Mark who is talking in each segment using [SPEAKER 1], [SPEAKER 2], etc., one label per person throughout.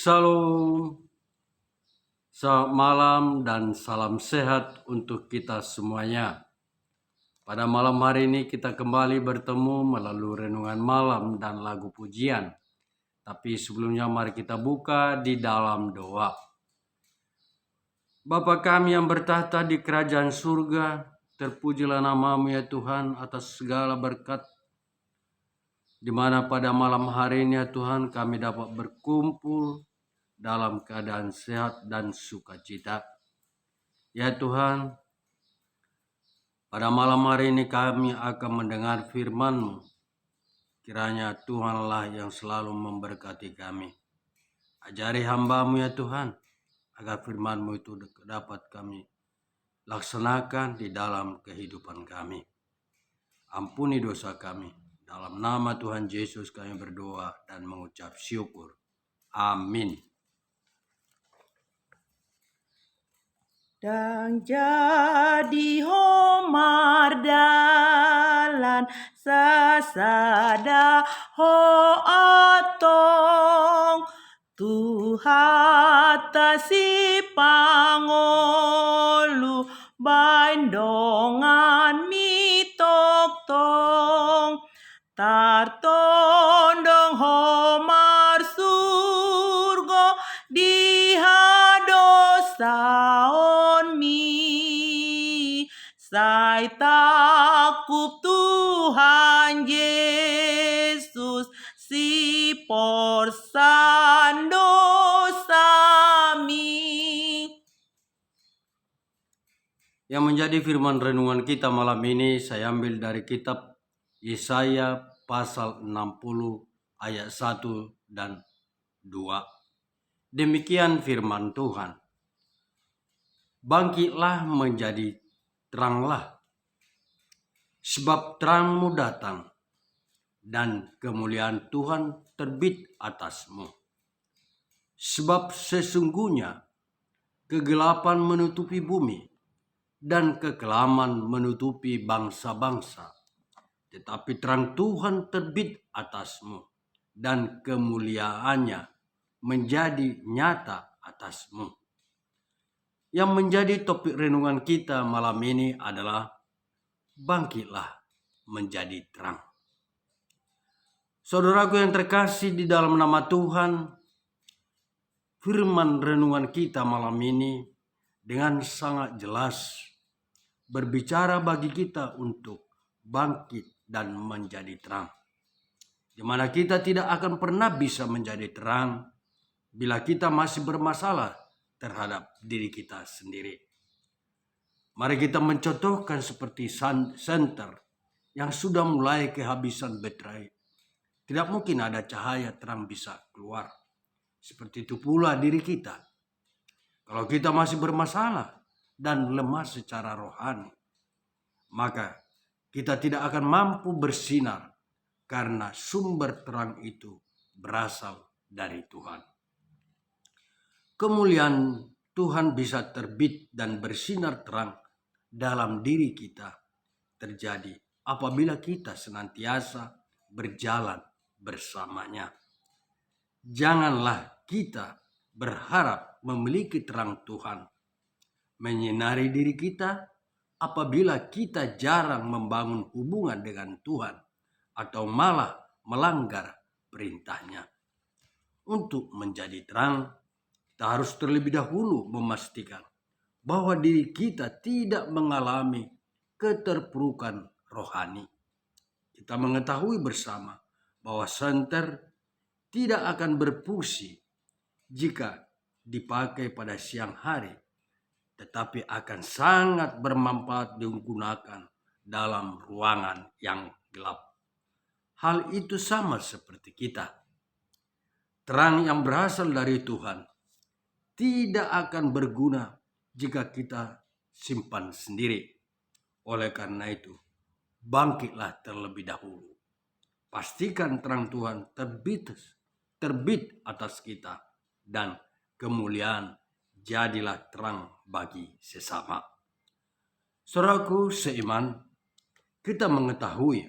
[SPEAKER 1] Shalom, selamat malam dan salam sehat untuk kita semuanya. Pada malam hari ini kita kembali bertemu melalui renungan malam dan lagu pujian. Tapi sebelumnya mari kita buka di dalam doa. Bapa kami yang bertahta di kerajaan surga, terpujilah nama-Mu ya Tuhan atas segala berkat di mana pada malam hari ini ya Tuhan kami dapat berkumpul dalam keadaan sehat dan sukacita. Ya Tuhan, pada malam hari ini kami akan mendengar firman-Mu. Kiranya Tuhanlah yang selalu memberkati kami. Ajari hamba-Mu ya Tuhan, agar firman-Mu itu dapat kami laksanakan di dalam kehidupan kami. Ampuni dosa kami. Dalam nama Tuhan Yesus kami berdoa dan mengucap syukur. Amin.
[SPEAKER 2] Dan jadi homar dalan sasada ho atong Tuhata si pangolu bandongan mitok tong tartondong homar surgo dihadosaon mi sai takup Tuhan Yesus si porsan dosa mi.
[SPEAKER 1] Yang menjadi firman renungan kita malam ini saya ambil dari kitab Yesaya pasal 60 ayat 1 dan 2. Demikian firman Tuhan. Bangkitlah menjadi teranglah, sebab terangmu datang dan kemuliaan Tuhan terbit atasmu. Sebab sesungguhnya kegelapan menutupi bumi dan kekelaman menutupi bangsa-bangsa. Tetapi terang Tuhan terbit atasmu dan kemuliaannya menjadi nyata atasmu. Yang menjadi topik renungan kita malam ini adalah bangkitlah menjadi terang. Saudaraku yang terkasih di dalam nama Tuhan, firman renungan kita malam ini dengan sangat jelas berbicara bagi kita untuk bangkit dan menjadi terang. Di mana kita tidak akan pernah bisa menjadi terang bila kita masih bermasalah terhadap diri kita sendiri. Mari kita mencontohkan seperti senter yang sudah mulai kehabisan baterai. Tidak mungkin ada cahaya terang bisa keluar. Seperti itu pula diri kita. Kalau kita masih bermasalah dan lemah secara rohani, maka kita tidak akan mampu bersinar karena sumber terang itu berasal dari Tuhan. Kemuliaan Tuhan bisa terbit dan bersinar terang dalam diri kita terjadi apabila kita senantiasa berjalan bersamanya. Janganlah kita berharap memiliki terang Tuhan menyinari diri kita apabila kita jarang membangun hubungan dengan Tuhan atau malah melanggar perintahnya. Untuk menjadi terang, kita harus terlebih dahulu memastikan bahwa diri kita tidak mengalami keterpurukan rohani. Kita mengetahui bersama bahwa senter tidak akan berfungsi jika dipakai pada siang hari, tetapi akan sangat bermanfaat digunakan dalam ruangan yang gelap. Hal itu sama seperti kita. Terang yang berasal dari Tuhan tidak akan berguna jika kita simpan sendiri. Oleh karena itu, bangkitlah terlebih dahulu. Pastikan terang Tuhan terbit atas kita dan kemuliaan jadilah terang bagi sesama. Saudaraku seiman, kita mengetahui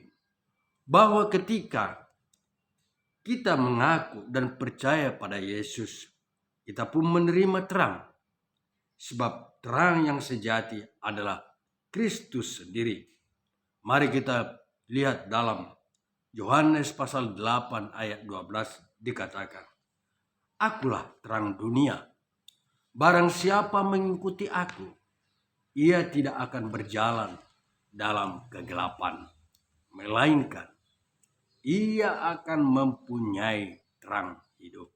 [SPEAKER 1] bahwa ketika kita mengaku dan percaya pada Yesus, kita pun menerima terang. Sebab terang yang sejati adalah Kristus sendiri. Mari kita lihat dalam Yohanes pasal 8 ayat 12 dikatakan, "Akulah terang dunia. Barang siapa mengikuti aku, ia tidak akan berjalan dalam kegelapan, melainkan ia akan mempunyai terang hidup."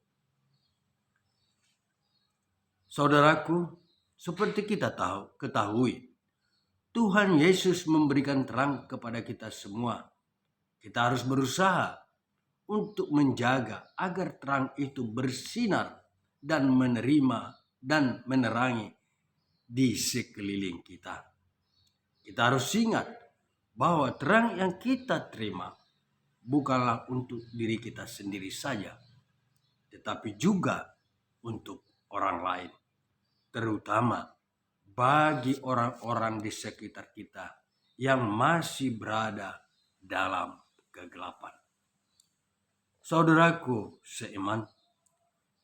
[SPEAKER 1] Saudaraku, seperti kita ketahui, Tuhan Yesus memberikan terang kepada kita semua. Kita harus berusaha untuk menjaga agar terang itu bersinar dan menerima dan menerangi di sekeliling kita. Kita harus ingat bahwa terang yang kita terima bukanlah untuk diri kita sendiri saja, tetapi juga untuk orang lain, terutama bagi orang-orang di sekitar kita yang masih berada dalam kegelapan. Saudaraku seiman,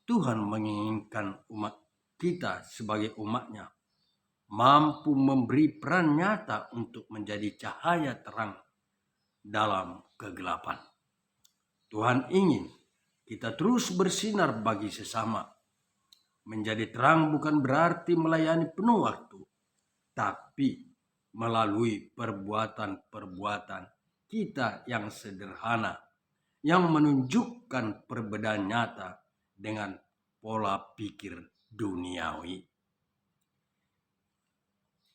[SPEAKER 1] Tuhan menginginkan umat kita sebagai umatnya mampu memberi peran nyata untuk menjadi cahaya terang dalam kegelapan. Tuhan ingin kita terus bersinar bagi sesama. Menjadi terang bukan berarti melayani penuh waktu, tapi melalui perbuatan-perbuatan kita yang sederhana, yang menunjukkan perbedaan nyata dengan pola pikir duniawi.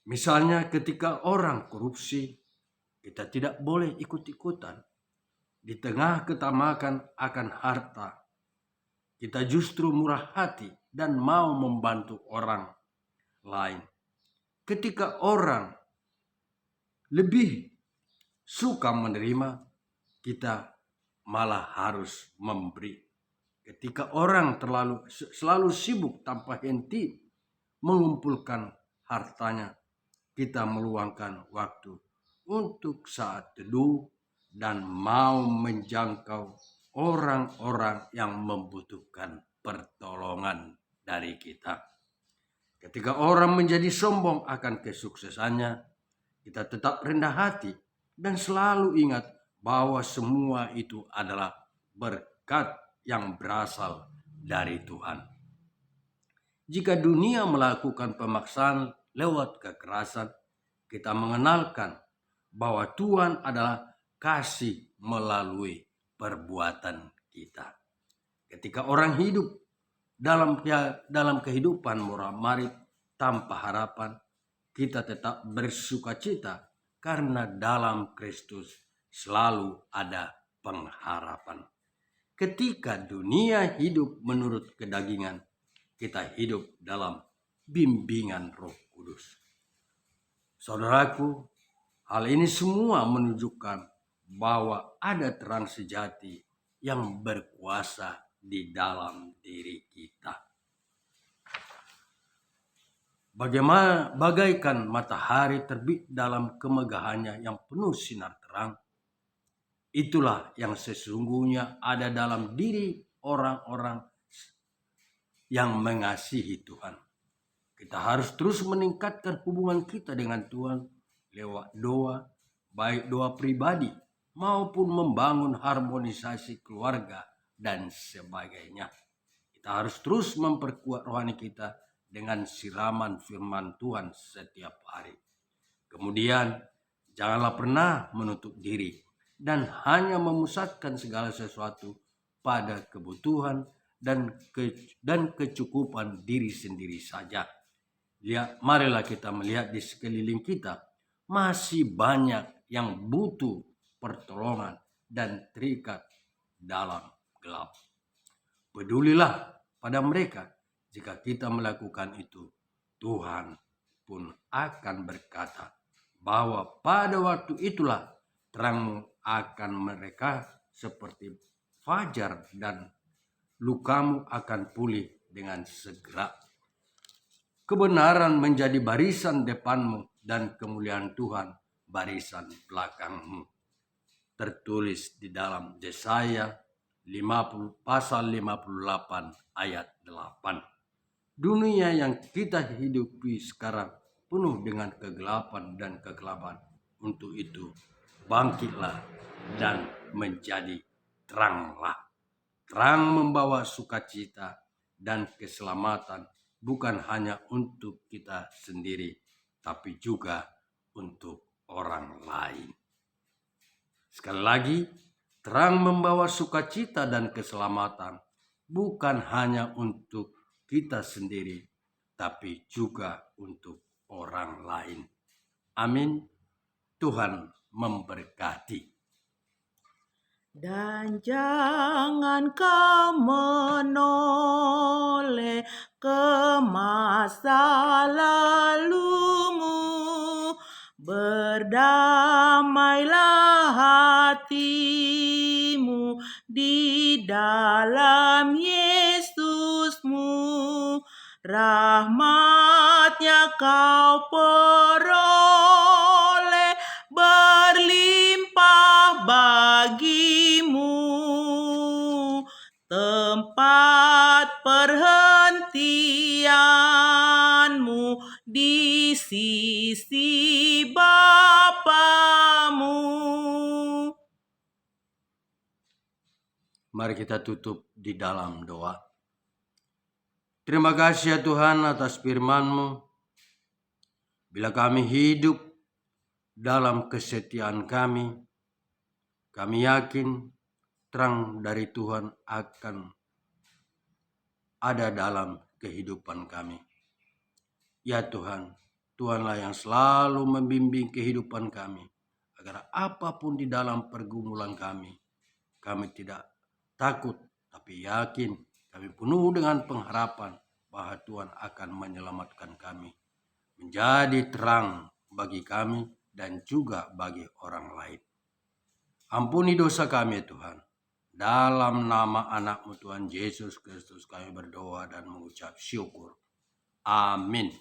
[SPEAKER 1] Misalnya ketika orang korupsi, kita tidak boleh ikut-ikutan. Di tengah ketamakan akan harta, kita justru murah hati dan mau membantu orang lain. Ketika orang lebih suka menerima, kita malah harus memberi. Ketika orang selalu sibuk tanpa henti mengumpulkan hartanya, kita meluangkan waktu untuk saat teduh dan mau menjangkau orang-orang yang membutuhkan pertolongan dari kita. Ketika orang menjadi sombong akan kesuksesannya, kita tetap rendah hati dan selalu ingat bahwa semua itu adalah berkat yang berasal dari Tuhan. Jika dunia melakukan pemaksaan lewat kekerasan, kita mengenalkan bahwa Tuhan adalah kasih melalui perbuatan kita. Ketika orang hidup dalam kehidupan moral-marit tanpa harapan, kita tetap bersukacita karena dalam Kristus selalu ada pengharapan. Ketika dunia hidup menurut kedagingan, kita hidup dalam bimbingan Roh Kudus. Saudaraku, hal ini semua menunjukkan bahwa ada terang sejati yang berkuasa di dalam diri kita. Bagaikan matahari terbit dalam kemegahannya yang penuh sinar terang, itulah yang sesungguhnya ada dalam diri orang-orang yang mengasihi Tuhan. Kita harus terus meningkatkan hubungan kita dengan Tuhan lewat doa, baik doa pribadi maupun membangun harmonisasi keluarga dan sebagainya. Kita harus terus memperkuat rohani kita dengan siraman firman Tuhan setiap hari. Kemudian, janganlah pernah menutup diri dan hanya memusatkan segala sesuatu pada kebutuhan dan kecukupan diri sendiri saja. Marilah kita melihat di sekeliling kita masih banyak yang butuh pertolongan dan terikat dalam gelap. Pedulilah pada mereka. Jika kita melakukan itu, Tuhan pun akan berkata bahwa pada waktu itulah terangmu akan mereka seperti fajar dan lukamu akan pulih dengan segera. Kebenaran menjadi barisan depanmu dan kemuliaan Tuhan barisan belakangmu. Tertulis di dalam Yesaya pasal 58 ayat 8. Dunia yang kita hidupi sekarang penuh dengan kegelapan dan kegelapan. Untuk itu, bangkitlah dan menjadi teranglah. Terang membawa sukacita dan keselamatan bukan hanya untuk kita sendiri, tapi juga untuk orang lain. Sekali lagi, terang membawa sukacita dan keselamatan bukan hanya untuk kita sendiri, tapi juga untuk orang lain. Amin. Tuhan memberkati.
[SPEAKER 2] Dan jangan kau menoleh ke masa lalumu, berdamailah hatimu di dalam Yesusmu, rahmatnya kau peroleh berlimpah bagimu, tempat perhentianmu di sisi Bapamu.
[SPEAKER 1] Mari kita tutup di dalam doa. Terima kasih ya Tuhan atas firman-Mu. Bila kami hidup dalam kesetiaan kami yakin terang dari Tuhan akan ada dalam kehidupan kami. Ya Tuhan, Tuhanlah yang selalu membimbing kehidupan kami, agar apapun di dalam pergumulan kami tidak takut, tapi yakin, kami penuh dengan pengharapan bahwa Tuhan akan menyelamatkan kami, menjadi terang bagi kami dan juga bagi orang lain. Ampuni dosa kami ya Tuhan. Dalam nama anak-Mu Tuhan Yesus Kristus kami berdoa dan mengucap syukur. Amin.